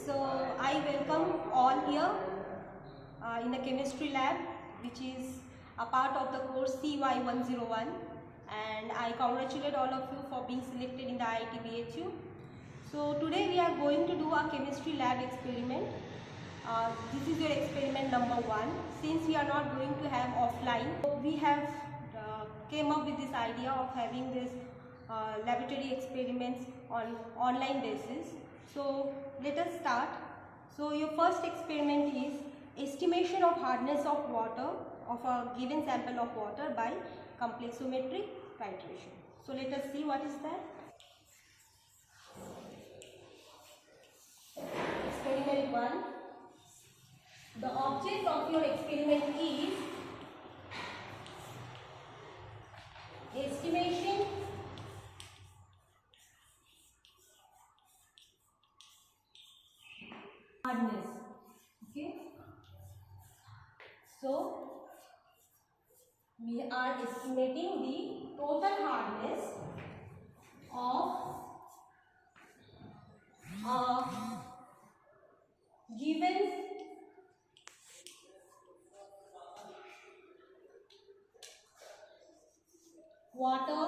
So I welcome all here in the chemistry lab, which is a part of the course CY101, and I congratulate all of you for being selected in the IIT BHU. So today we are going to do a chemistry lab experiment. This is your experiment number 1. Since we are not going to have offline, so we have came up with this idea of having this laboratory experiments on online basis. So let us start. So your first experiment is estimation of hardness of water, of a given sample of water by complexometric titration. So let us see what is that. Experiment 1. The object of your experiment is estimation hardness. Okay. So we are estimating the total hardness of a given water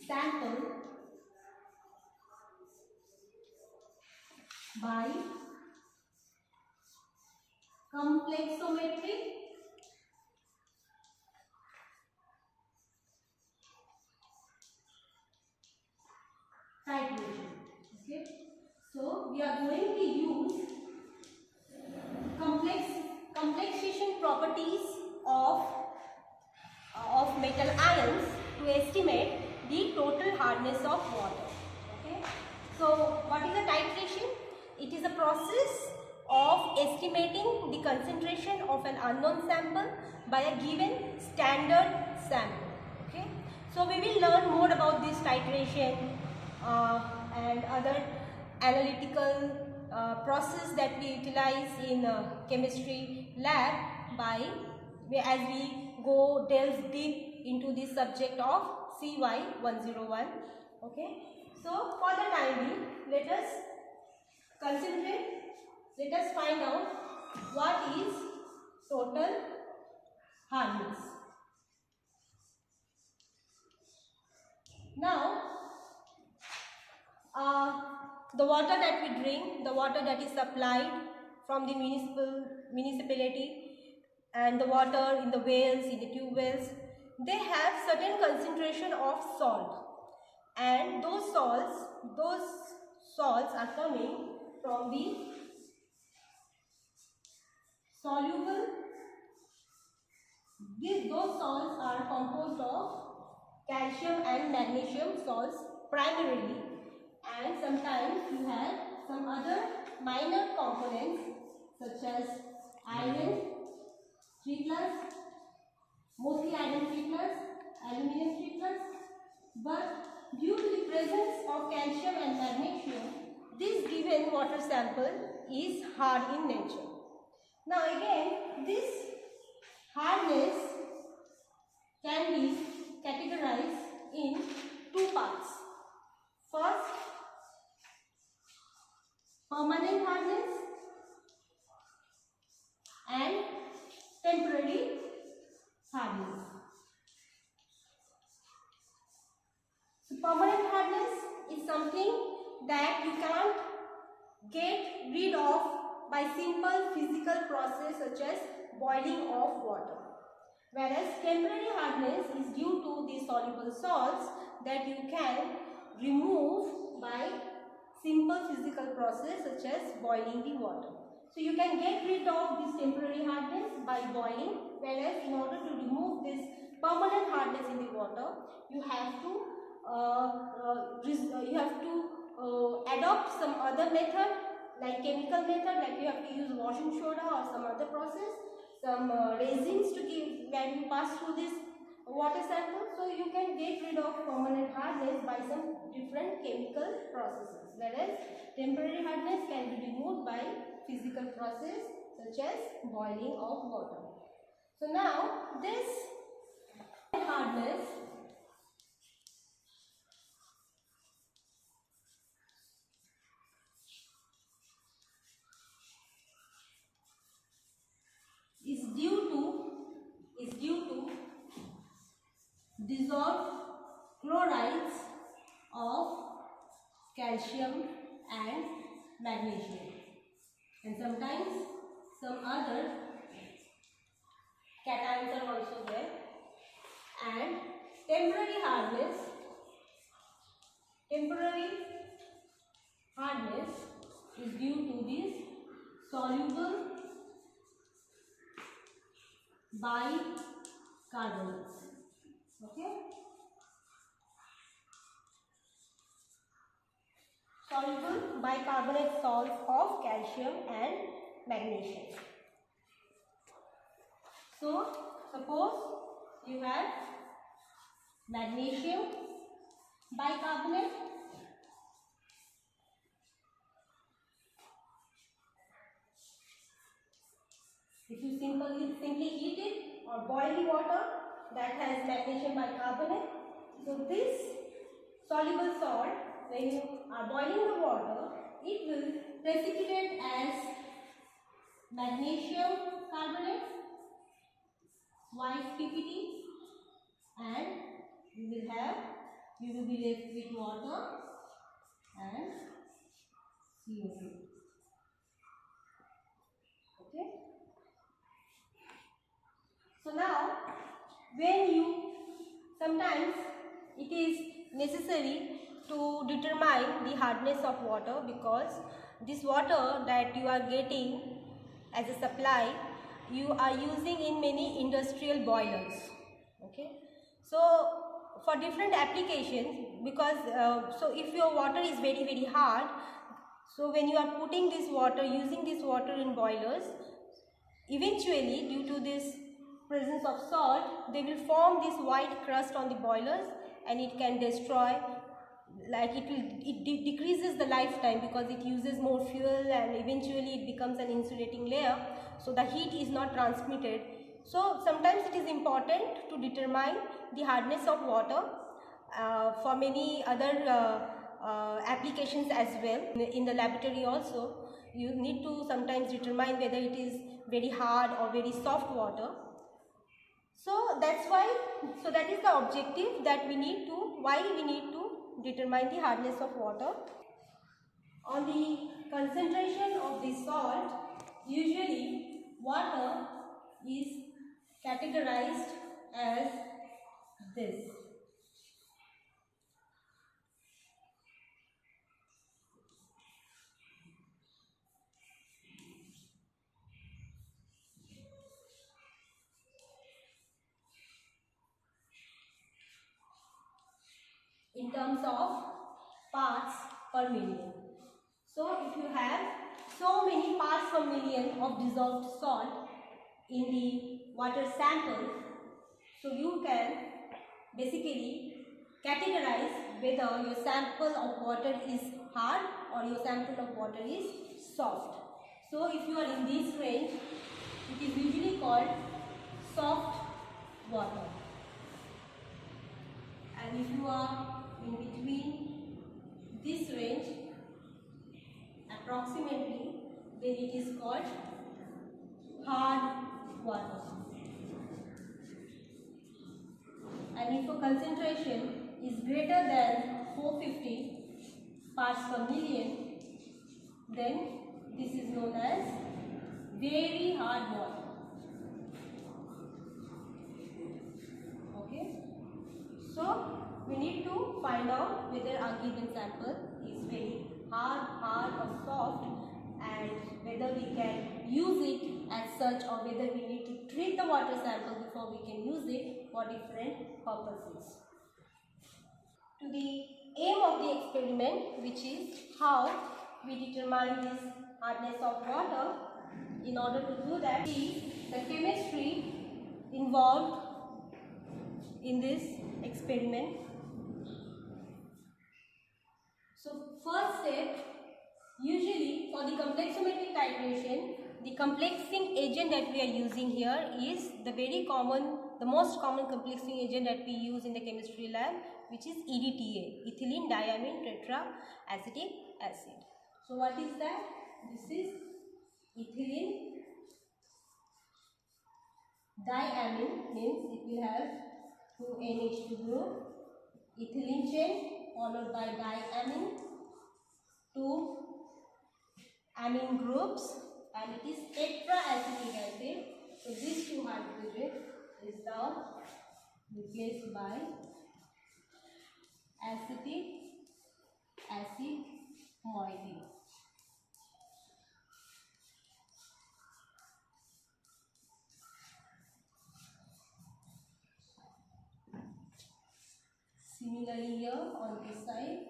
sample by complexometric titration. Okay, so we are going to use complexation properties of metal ions to estimate the total hardness of water. Okay, so what is a titration? It is a process of estimating the concentration of an unknown sample by a given standard sample. Okay, so we will learn more about this titration and other analytical process that we utilize in chemistry lab as we delve deep into the subject of CY101. Okay, so for the time being, let us concentrate. Let us find out what is total hardness. Now, the water that we drink, the water that is supplied from the municipality, and the water in the wells, in the tube wells, they have certain concentration of salt, and those salts are coming from the soluble. Those salts are composed of calcium and magnesium salts primarily, and sometimes you have some other minor components such as iron 3+, mostly iron 3+, aluminum 3+, but due to the presence of calcium and magnesium, this given water sample is hard in nature. Now again, this hardness can be categorized in two parts. First, permanent hardness and temporary hardness. So permanent hardness is something that you can't get rid of by simple physical process such as boiling of water, whereas temporary hardness is due to the soluble salts that you can remove by simple physical process such as boiling the water. So you can get rid of this temporary hardness by boiling, whereas in order to remove this permanent hardness in the water, you have to adopt some other method, like chemical method, like you have to use washing soda or some other process, some resins to give when you pass through this water sample. So you can get rid of permanent hardness by some different chemical processes, whereas temporary hardness can be removed by physical process such as boiling of water. So now this hardness calcium and magnesium, and sometimes some other cations are also there. And temporary hardness is due to this soluble bicarbonates. Okay, soluble bicarbonate salts of calcium and magnesium. So suppose you have magnesium bicarbonate, if you simply heat it or boil the water that has magnesium bicarbonate, so this soluble salt, when you are boiling the water, it will precipitate as magnesium carbonate, white PPT, and you will be left with water and CO2. Okay. So now, sometimes it is necessary to determine the hardness of water, because this water that you are getting as a supply, you are using in many industrial boilers. Okay. So for different applications, because so if your water is very hard, so when you are putting this water, using this water in boilers, eventually due to this presence of salt, they will form this white crust on the boilers, and it can destroy, like it decreases the lifetime because it uses more fuel, and eventually it becomes an insulating layer, so the heat is not transmitted. So sometimes it is important to determine the hardness of water for many other applications as well. In the laboratory also, you need to sometimes determine whether it is very hard or very soft water. So that's why, so that is the objective that we need to, why we need to determine the hardness of water. On the concentration of the salt, usually water is categorized as this. In terms of parts per million. So if you have so many parts per million of dissolved salt in the water sample, so you can basically categorize whether your sample of water is hard or your sample of water is soft. So if you are in this range, it is usually called soft water. And if you are in between this range approximately, then it is called hard water. And if a concentration is greater than 450 parts per million, then this is known as very hard water. Okay. So we need to find out whether our given sample is very hard or soft, and whether we can use it as such, or whether we need to treat the water sample before we can use it for different purposes. To the aim of the experiment, which is how we determine this hardness of water, in order to do that, is the chemistry involved in this experiment. So first step, usually for the complexometric titration, the complexing agent that we are using here is the most common complexing agent that we use in the chemistry lab, which is EDTA, ethylene diamine tetraacetic acid. So what is that? This is ethylene diamine, means it will have 2 NH2 group, ethylene chain followed by diamine, amine groups, and it is tetraacetic acid. So this 2 hydrogen is now replaced by acetic acid moiety. Similarly here on this side,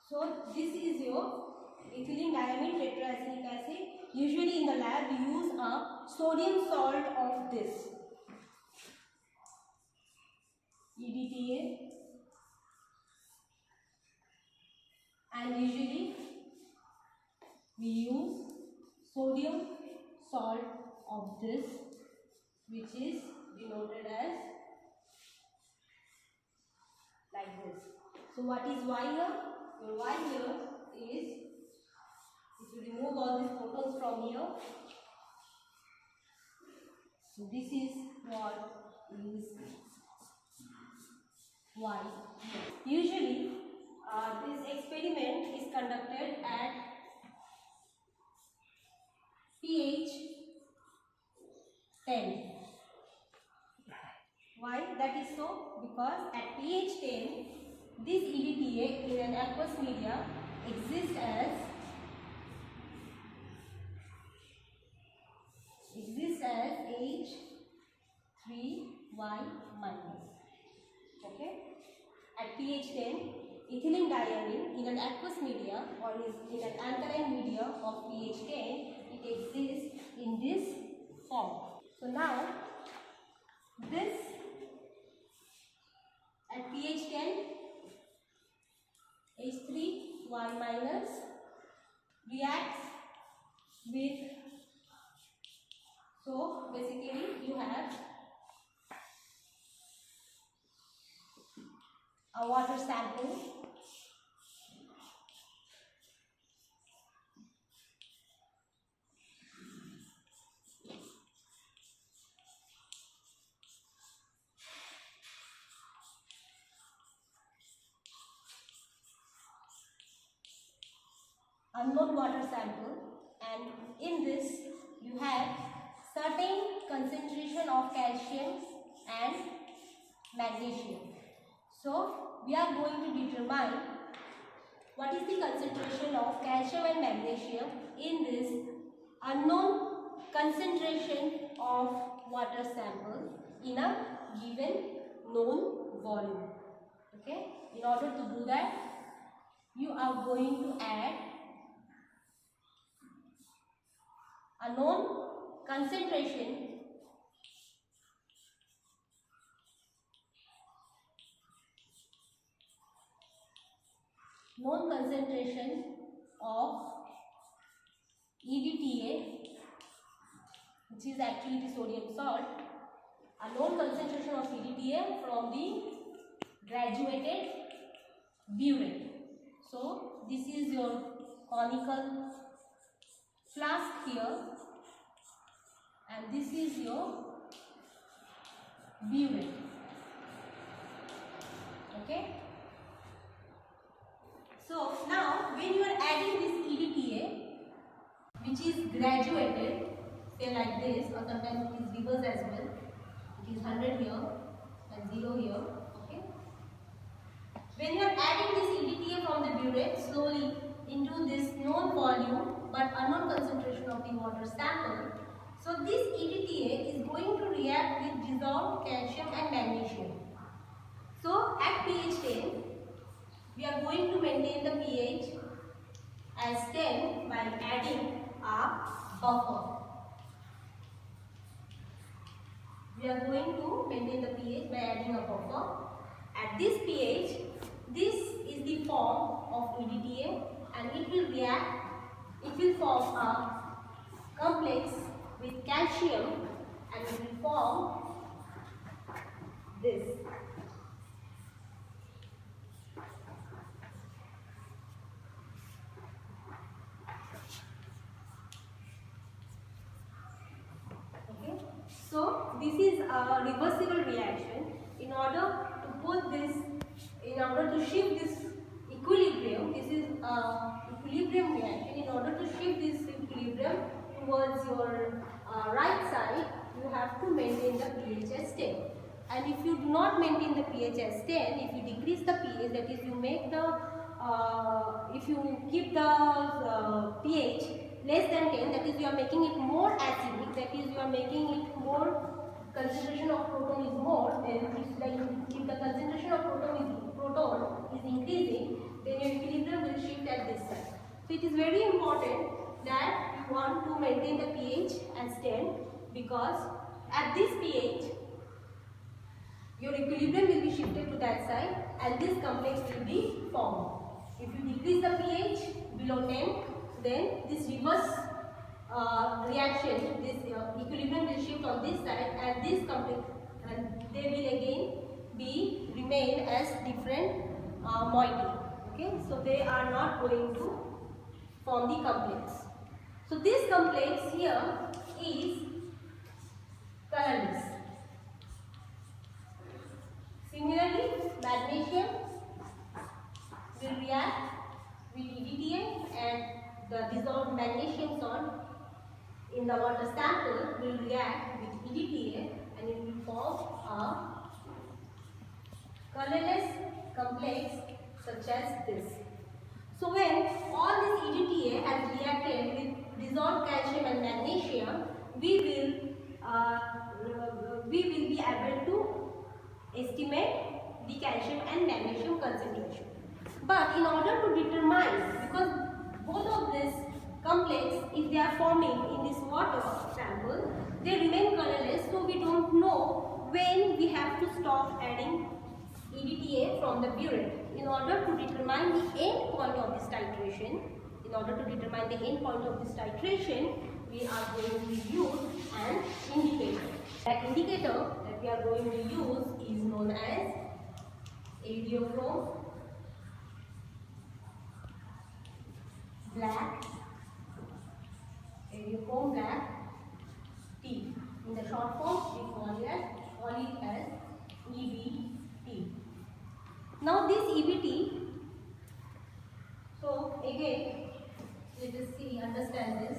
so this is your ethylene diamine tetraacetic acid. Usually in the lab we use a sodium salt of this EDTA, and usually we use sodium salt of this, which is denoted as like this. So what is Y here? Your Y here is, if you remove all these protons from here, so this is what is Y. Usually this experiment is conducted at pH 10. Why that is so? Because at pH 10 this EDTA in an aqueous media exists as H3Y minus. Okay, at pH 10 ethylene diamine in an aqueous media or in an alkaline media of pH 10, it exists in this form. So now this at pH 10 H3Y minus reacts with, so basically you have a water sample, unknown water sample, and in this you have certain concentration of calcium and magnesium. So we are going to determine what is the concentration of calcium and magnesium in this unknown concentration of water sample in a given known volume. Okay, in order to do that, you are going to add a known concentration of EDTA, which is actually the sodium salt, a known concentration of EDTA from the graduated burette. So this is your conical flask here, and this is your burette. Okay. So now when you are adding this EDTA, which is graduated, say like this, or sometimes it is reverse as well, it is 100 here and 0 here. Okay. When you are adding this EDTA from the burette slowly into this known volume but unknown concentration of the water sample, so this EDTA is going to react with dissolved calcium and magnesium. So at pH 10, we are going to maintain the pH as 10 by adding a buffer. We are going to maintain the pH by adding a buffer. At this pH, this is the form of EDTA, and it will react, it will form a complex with calcium, and it will form this. Okay. this is a reversible reaction. In order to put this, in order to shift this equilibrium, this is a equilibrium reaction. In order to shift this equilibrium towards your right side, you have to maintain the pH as 10. And if you do not maintain the pH as 10, if you decrease the pH, that is you make the, if you keep the pH less than 10, that is you are making it more acidic, that is you are making it more, concentration of proton is more, then if the concentration of proton is increasing, then your equilibrium will shift at this side. So it is very important that you want to maintain the pH as 10, because at this pH your equilibrium will be shifted to that side and this complex will be formed. If you decrease the pH below 10, then this reverse reaction, this equilibrium will shift on this side and this complex, and they will again be remain as different moiety. Okay, so they are not going to form the complex. So this complex here is colorless. Similarly, magnesium will react with EDTA, and the dissolved magnesium salt in the water sample will react with EDTA and it will form a colorless complex such as this. So when all this EDTA has reacted with dissolved calcium and magnesium, we will be able to estimate the calcium and magnesium concentration. But in order to determine, because both of this complex, if they are forming in this water sample, they remain colorless, so we don't know when we have to stop adding EDTA from the burette. In order to determine the end point of this titration, we are going to use an indicator. That indicator that we are going to use is known as Adiochrome black, Adiochrome black T. In the short form, we call it as EBT. Now this EBT, so again, let us see, understand this.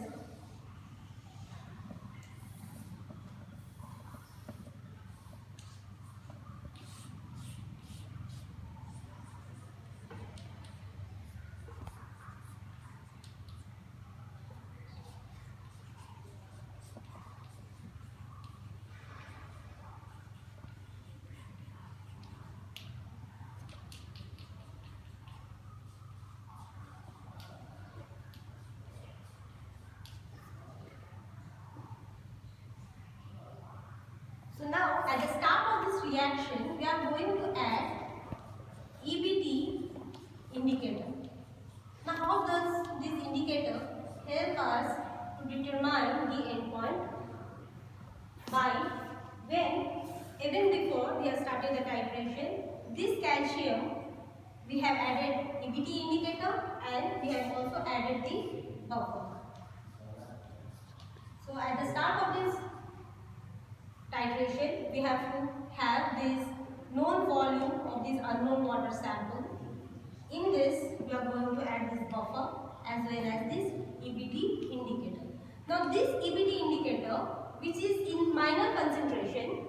So now at the start of this reaction, we are going to add EBT indicator. Now how does this indicator help us to determine the endpoint? By when, even before we have started the titration, this calcium we have added EBT indicator and we have also added the buffer. So at the start of this titration, we have to have this known volume of this unknown water sample. In this, we are going to add this buffer as well as this EBT indicator. Now this EBT indicator, which is in minor concentration,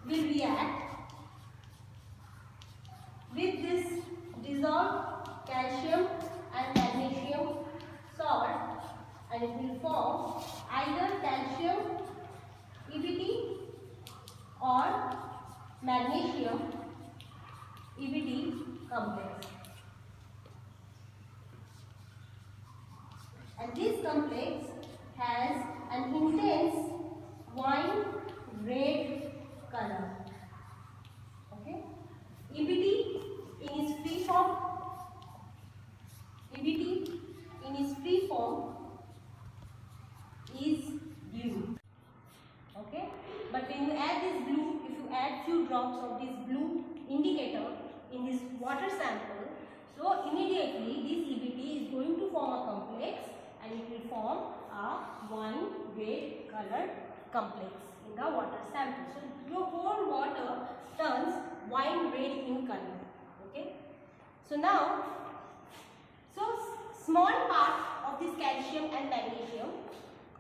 will react with this dissolved calcium and magnesium salt, and it will form either calcium EBT or magnesium EBT complex. And this complex has an intense wine red color. Okay? EBT in its free form, is blue. Okay? But when you add this blue, if you add few drops of this blue indicator in this water sample, so immediately this EBT is going to form a complex and it will form a wine red colored complex. in the water sample. So your whole water turns wine red in color. Okay. So now, small part of this calcium and magnesium,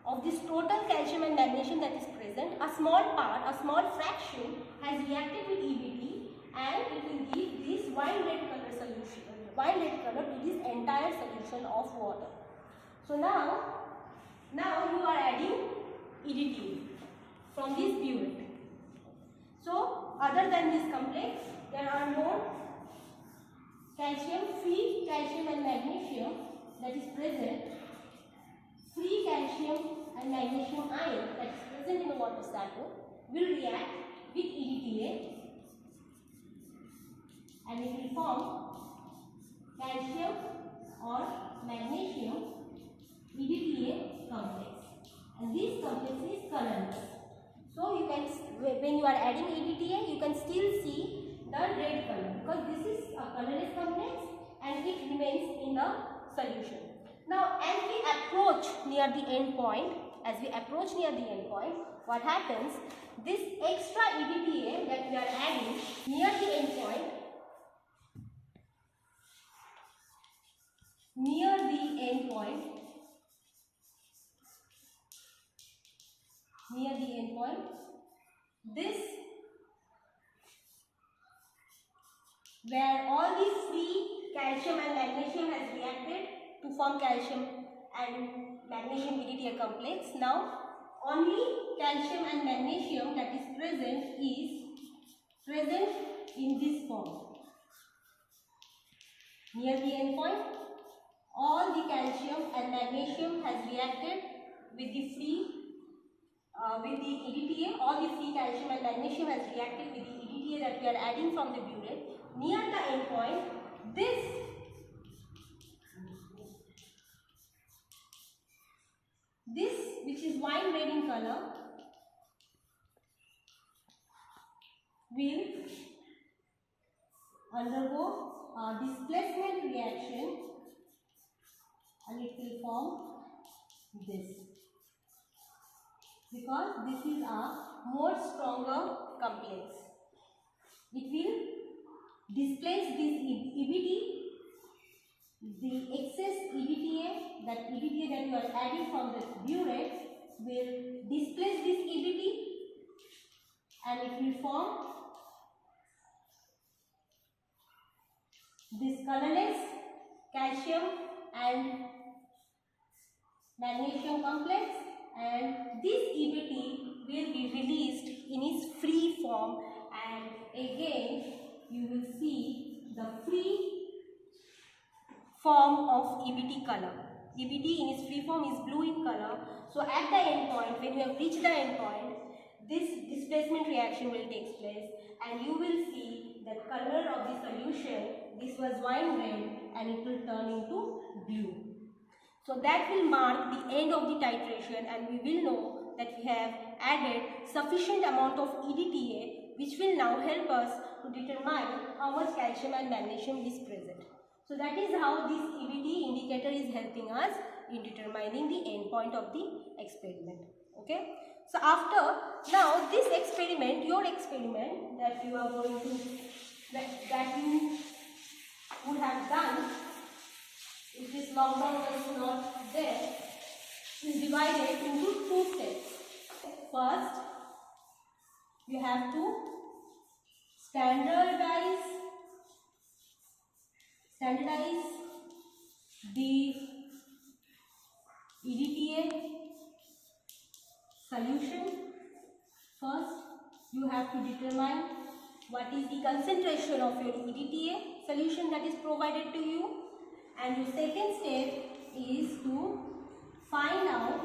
of this total calcium and magnesium that is present, a small part, a small fraction has reacted with EBD and it will give this wine red color solution, wine red color to this entire solution of water. So now you are adding EDTA from this burette. So other than this complex, there are more free calcium and magnesium that is present, free calcium and magnesium ion that is present in the water sample will react with EDTA and it will form calcium or magnesium EDTA complex, and this complex is colorless. So you can, when you are adding EDTA, you can still see the red color because this is a colorless complex and it remains in the solution. Now as we approach near the end point, what happens? This extra EDTA that we are adding near the end point, this where all the free calcium and magnesium has reacted to form calcium and magnesium EDTA complex. Now only calcium and magnesium that is present in this form. Near the end point, all the calcium and magnesium has reacted with the EDTA. All the free calcium and magnesium has reacted with the EDTA that we are adding from the burette. Near the end point, this which is wine red in color will undergo a displacement reaction and it will form this, because this is a more stronger complex. It will displace this EBD, the excess EDTA, that EDTA that you are adding from the burette will displace this EBD and it will form this colorless calcium and magnesium complex, and this EBD will be released in its free form, and again you will see the free form of EBD color. EBD in its free form is blue in color. So at the end point, when you have reached the end point, this displacement reaction will take place and you will see the color of the solution. This was wine red and it will turn into blue. So that will mark the end of the titration, and we will know that we have added sufficient amount of EDTA, which will now help us to determine how much calcium and magnesium is present. So that is how this EBD indicator is helping us in determining the end point of the experiment. Okay. So now this experiment, your experiment that you are going to, that you would have done if this lockdown was not there, is divided into two steps. First, you have to standardize the EDTA solution. First, you have to determine what is the concentration of your EDTA solution that is provided to you, and your second step is to find out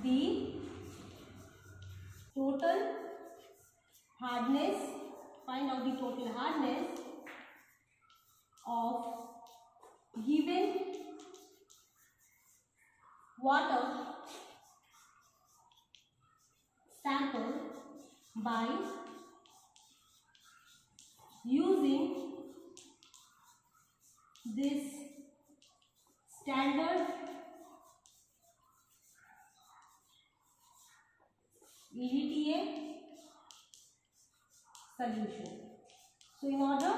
the total hardness, of given water sample by using this standard EDTA solution. So in order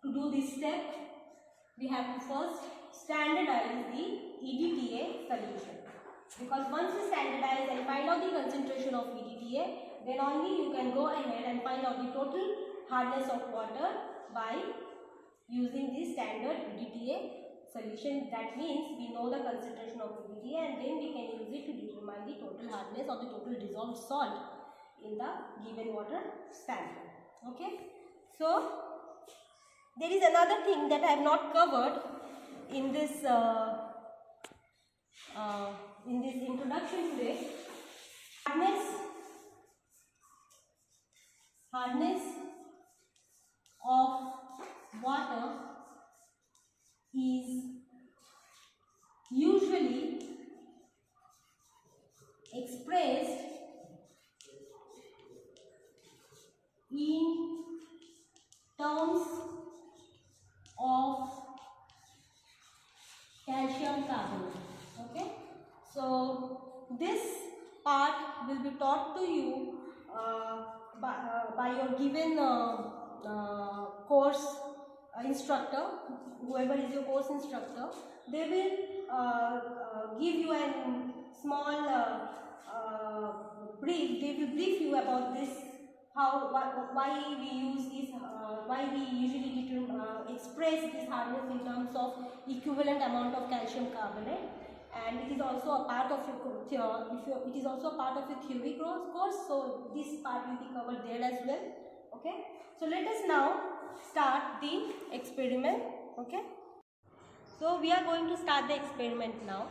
to do this step, we have to first standardize the EDTA solution. Because once you standardize and find out the concentration of EDTA, then only you can go ahead and find out the total hardness of water by using the standard EDTA solution. That means we know the concentration of EDTA and then we can use it to determine the total hardness or the total dissolved salt in the given water sample. Okay. So there is another thing that I have not covered in this introduction today. Hardness of water is usually expressed in terms of calcium carbonate. Okay, so this part will be taught to you by your given course instructor. Whoever is your course instructor, they will give you a small brief. They will brief you about this, why we use this, why we usually express this hardness in terms of equivalent amount of calcium carbonate, and it is also a part of your theory course. So this part will be covered there as well. Okay. So let us now start the experiment. Okay. So we are going to start the experiment now,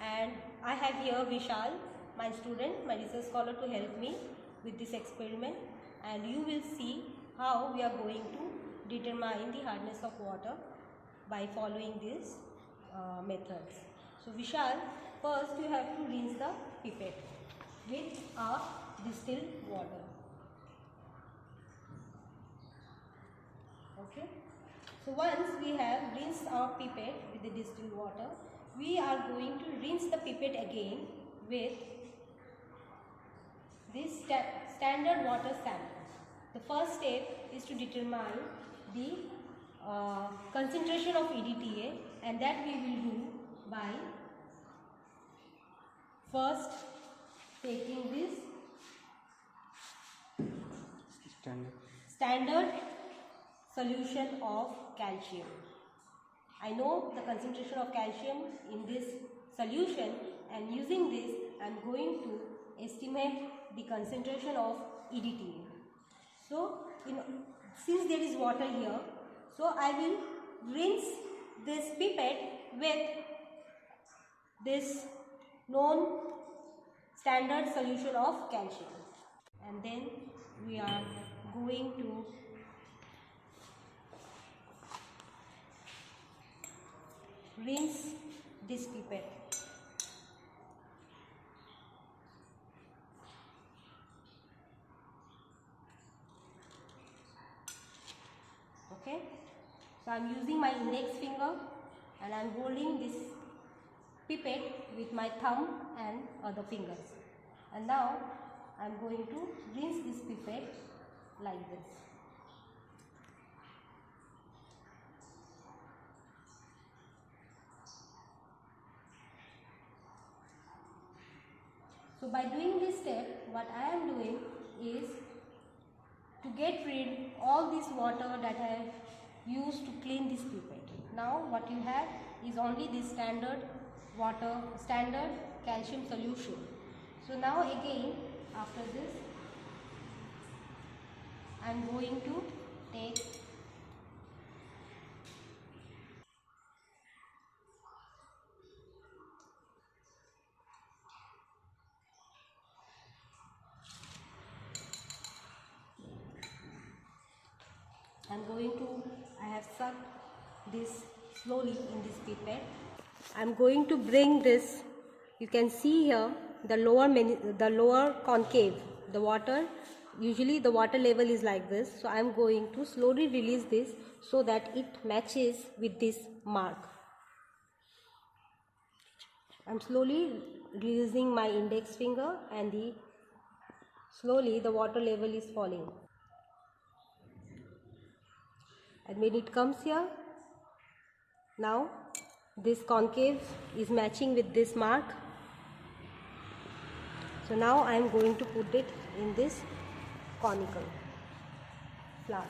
and I have here Vishal, my student, my research scholar, to help me with this experiment, and you will see how we are going to determine the hardness of water by following these methods. So Vishal, first you have to rinse the pipette with a distilled water. Okay. So once we have rinsed our pipette with the distilled water, we are going to rinse the pipette again with this standard water sample. The first step is to determine the concentration of EDTA, and that we will do by first taking this standard solution of calcium. I know the concentration of calcium in this solution, and using this I am going to estimate the concentration of EDTA. So since there is water here, so I will rinse this pipette with this known standard solution of calcium, and then we are going to rinse this pipette. Okay, so I am using my index finger and I am holding this pipette with my thumb and other fingers, and now I am going to rinse this pipette like this. So by doing this step, what I am doing is to get rid all this water that I have used to clean this pipette. Now what you have is only this standard calcium solution. So now again, after this, I am going to take I have sucked this slowly in this pipette. I am going to bring this, you can see here the lower concave, the water, usually the water level is like this. So I am going to slowly release this so that it matches with this mark. I am slowly releasing my index finger and the slowly the water level is falling. And when it comes here, now this concave is matching with this mark. So now I am going to put it in this conical flask.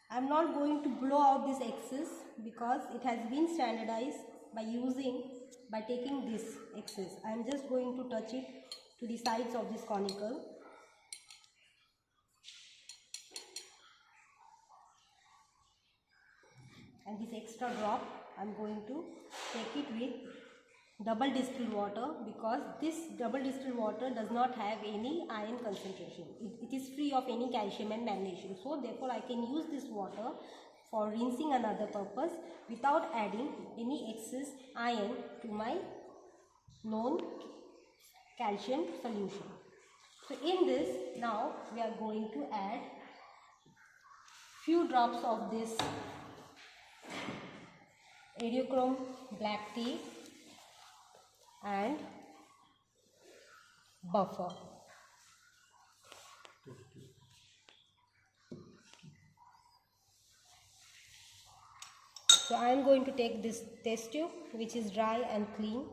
I am not going to blow out this excess because it has been standardized by taking this excess. I am just going to touch it to the sides of this conical. And this extra drop I am going to take it with double distilled water, because this double distilled water does not have any iron concentration. It is free of any calcium and magnesium. So therefore I can use this water for rinsing another purpose without adding any excess iron to my known calcium solution. So in this, now we are going to add few drops of this Ariochrome black tea and buffer. So I am going to take this test tube, which is dry and clean,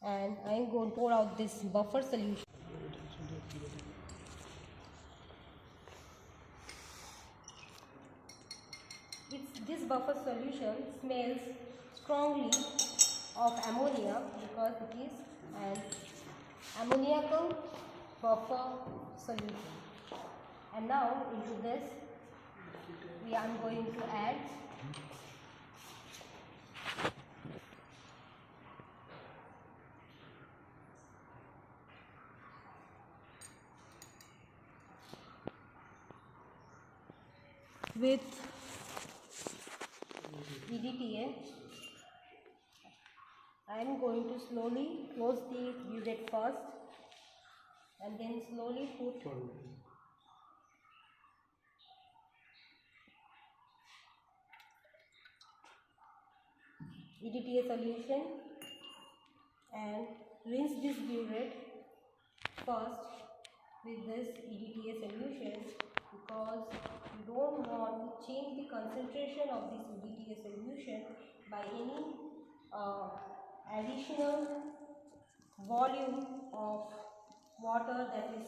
and I am going to pour out this buffer solution. This buffer solution smells strongly of ammonia because it is an ammoniacal buffer solution. And now into this we are going to add with EDTA. I am going to slowly close the burette first and then slowly put EDTA solution and rinse this burette first with this EDTA solution, because you don't want to change the concentration of this EDTA solution by any additional volume of water that is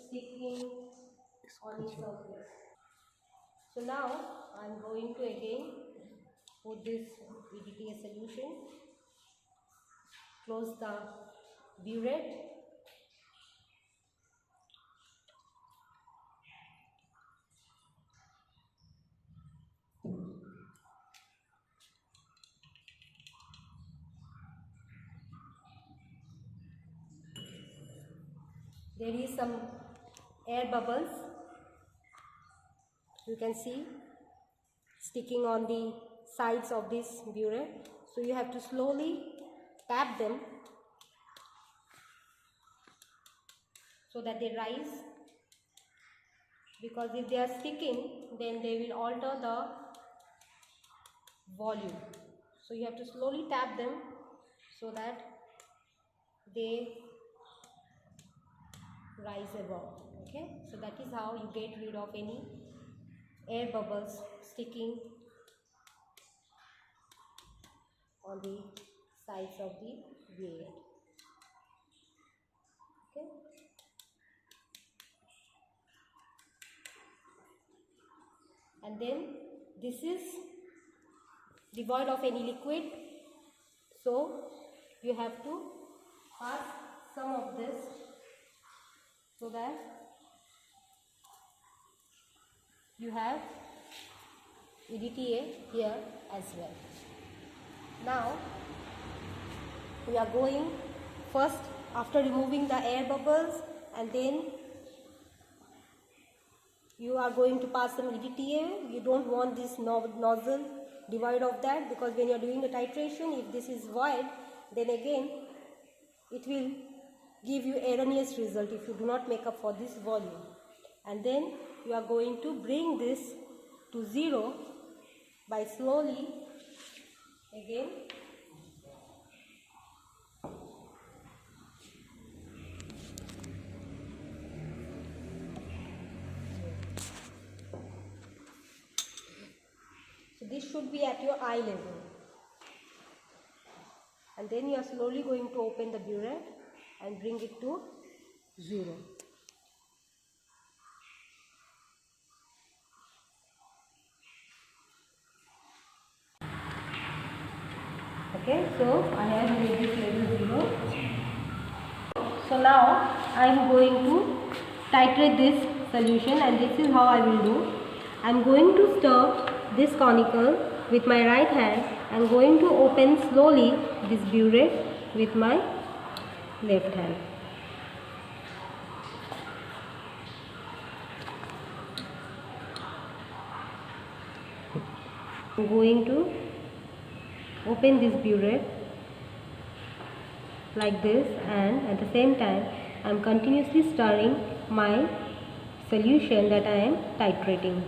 sticking on its surface. So now I am going to again put this EDTA solution, close the burette, there is some air bubbles, you can see, sticking on the sides of this burette. So you have to slowly tap them so that they rise, because if they are sticking then they will alter the volume. So you have to slowly tap them so that they rise above. Okay, so that is how you get rid of any air bubbles sticking on the sides of the burette. Okay, and then this is devoid of any liquid, so you have to pass some of this so that you have EDTA here as well. Now we are going first, after removing the air bubbles, and then you are going to pass some EDTA. You don't want this nozzle devoid of that, because when you are doing the titration, if this is void, then again it will give you erroneous result if you do not make up for this volume. and then you are going to bring this to 0 by slowly again so this should be at your eye level, and then you are slowly going to open the burette and bring it to 0. Okay, so I have made this level 0. So now I am going to titrate this solution, and this is how I will do. I am going to stir this conical with my right hand. I am going to open slowly this burette with my left hand. I am going to open this burette like this, and at the same time I am continuously stirring my solution that I am titrating.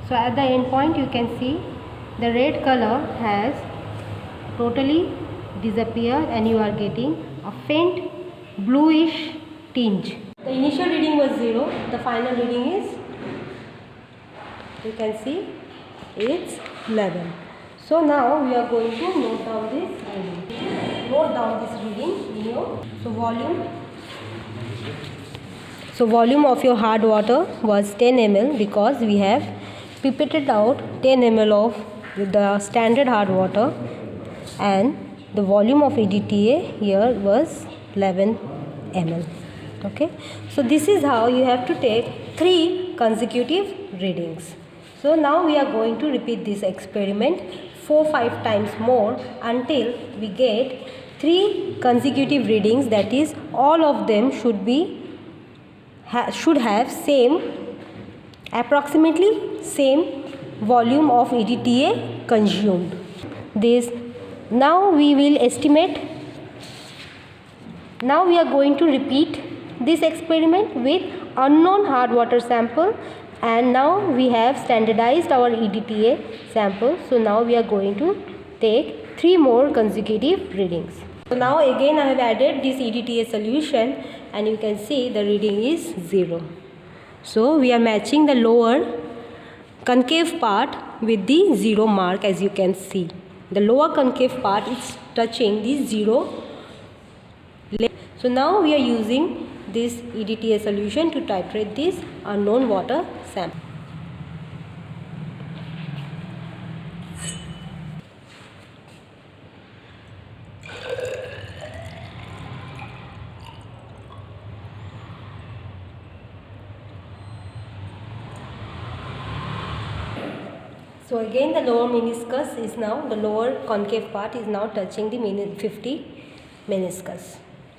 So at the end point you can see the red color has totally disappeared and you are getting a faint bluish tinge. The initial reading was 0, the final reading is, you can see, it's 11. So now we are going to note down this reading. Note down this reading in your, so volume of your hard water was 10 ml because we have pipetted out 10 ml of the standard hard water, and the volume of EDTA here was 11 ml. Okay, so this is how you have to take 3 consecutive readings. So now we are going to repeat this experiment 4-5 times more until we get 3 consecutive readings, that is all of them should have approximately same volume of EDTA consumed. Now we will estimate. Now we are going to repeat this experiment with unknown hard water sample, and now we have standardized our EDTA sample. So now we are going to take 3 more consecutive readings. So now again I have added this EDTA solution, and you can see the reading is 0. So we are matching the lower concave part with the 0 mark, as you can see. The lower concave part is touching the 0. So now we are using this EDTA solution to titrate this unknown water sample. So again the lower meniscus is now, the lower concave part is now touching the 50 meniscus.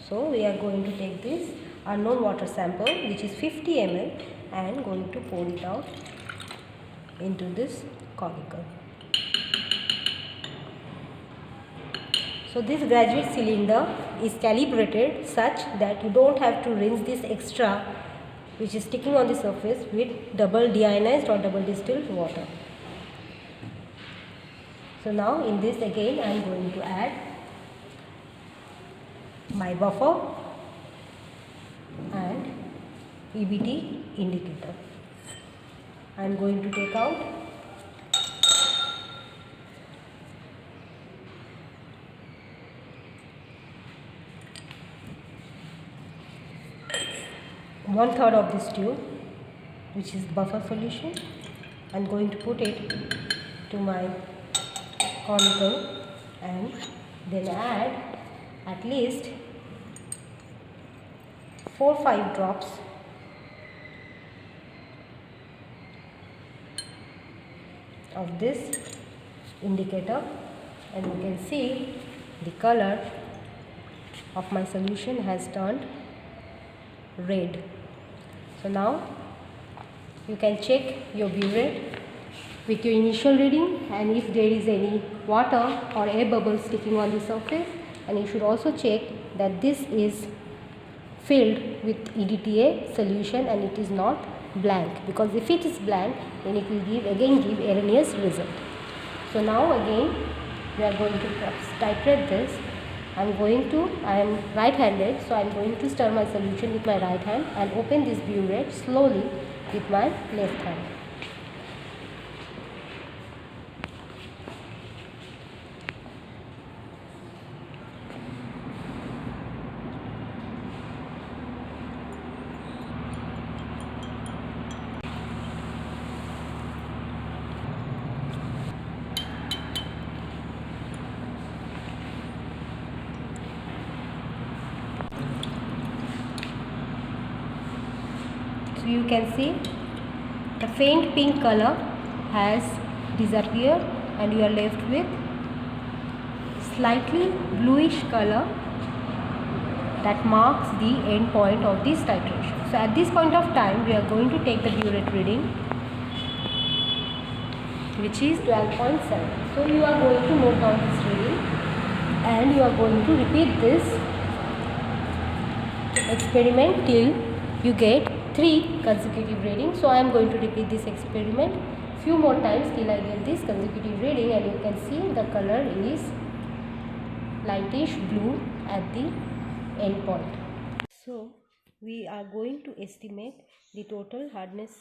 So we are going to take this unknown water sample, which is 50 ml, and going to pour it out into this conical. So this graduate cylinder is calibrated such that you don't have to rinse this extra which is sticking on the surface with double deionized or double distilled water. So now in this again I am going to add my buffer and EBT indicator. I am going to take out one-third of this tube, which is buffer solution. I am going to put it to my conical and then add at least 4-5 drops of this indicator, and you can see the color of my solution has turned red. So now you can check your burette with your initial reading, and if there is any water or air bubbles sticking on the surface, and you should also check that this is filled with EDTA solution and it is not blank, because if it is blank then it will give erroneous result. So now again we are going to titrate this. I am right-handed, so I am going to stir my solution with my right hand and open this burette slowly with my left hand. So you can see the faint pink color has disappeared and you are left with slightly bluish color that marks the end point of this titration. So at this point of time we are going to take the burette reading, which is 12.7. So you are going to note down this reading and you are going to repeat this experiment till you get 3 consecutive readings. So I am going to repeat this experiment few more times till I get this consecutive reading, and you can see the color is lightish blue at the end point. So we are going to estimate the total hardness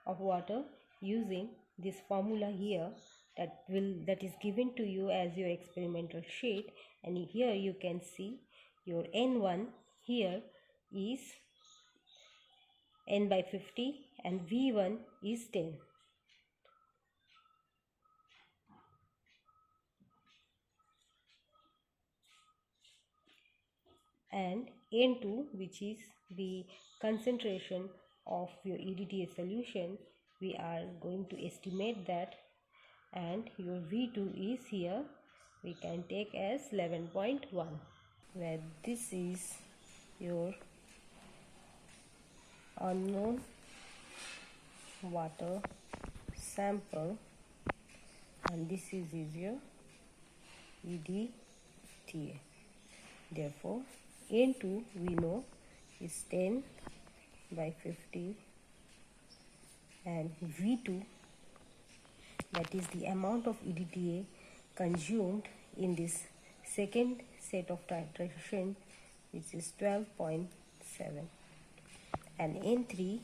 of water using this formula here that is given to you as your experimental sheet, and here you can see your N1 here is N by 50 and V1 is 10. And N2, which is the concentration of your EDTA solution, we are going to estimate that, and your V2 is here, we can take as 11.1, where this is your unknown water sample and this is your EDTA. Therefore N2 we know is 10 by 50 and V2, that is the amount of EDTA consumed in this second set of titration, which is 12.7, and N3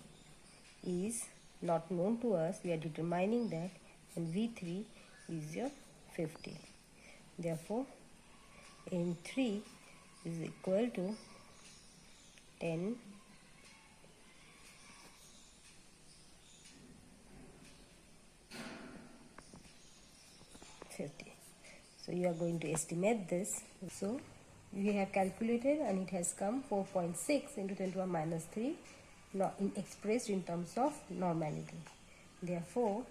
is not known to us, we are determining that, and V3 is your 50. Therefore N3 is equal to 10 50. So you are going to estimate this. So we have calculated and it has come 4.6 into 10 to the minus 3, expressed in terms of normality. Therefore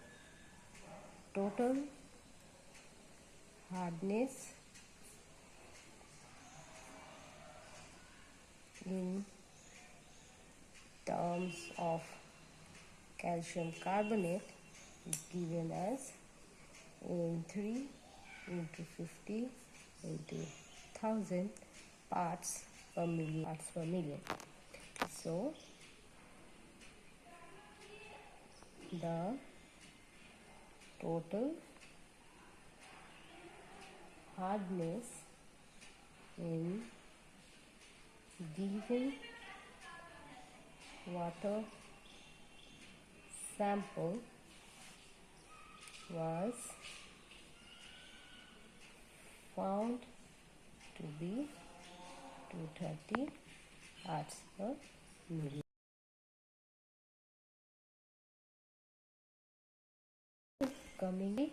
total hardness in terms of calcium carbonate is given as N3 into 50 into 1000 parts per million. So the total hardness in given water sample was found to be 230 parts per million. Coming